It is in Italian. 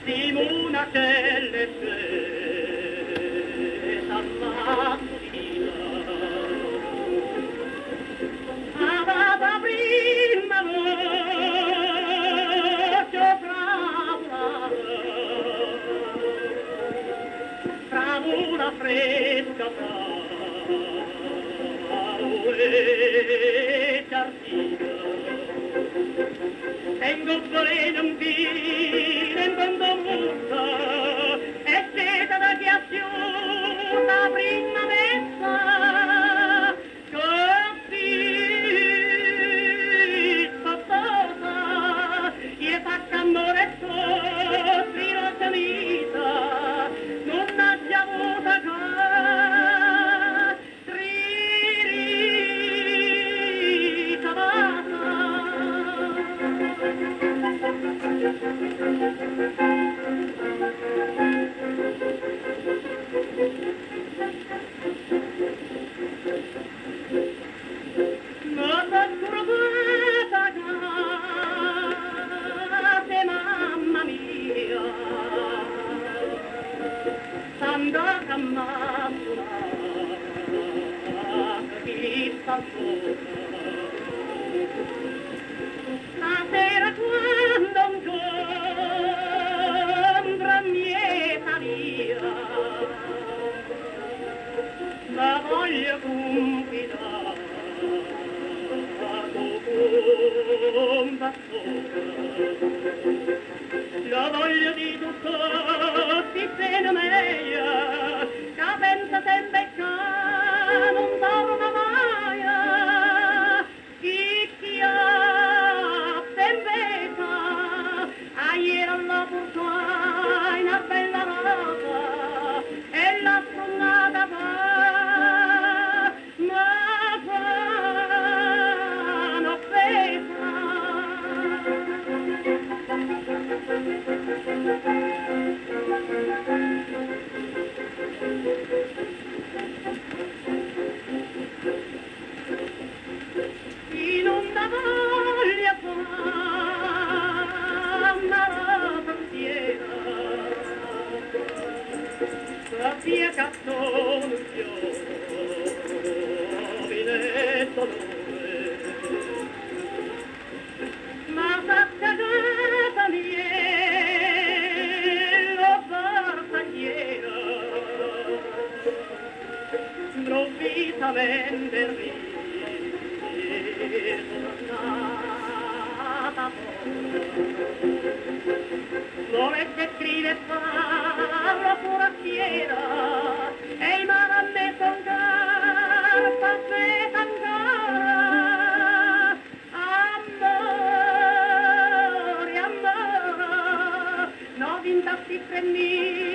Simona che le sue s'ammazzina aveva prima voce fra una fresca e giardina tengo volere un vino in fondo muta e seta da ghiacciuta prima messa così spazzosa gli faccia amore sotto la camisa non ha già avuta mamma mia andata a maturare chi sta sopra stasera quando incontra mieta mia la voglio confidare con bastone la voglio di tutto si pena meglio che pensa sempre che non torna mai chi ha tempesta a ieri alla portata in una bella rosa e la stronnata va ma vanno offesa in una voglia fa una pensiera la via cattone giovinetto ma fatta casa mia lo barbagliera improvvisamente ritornata volesse scrivere farlo forestiera e il mare a me con carta aspetta ancora amore, amore no vintasti 3.000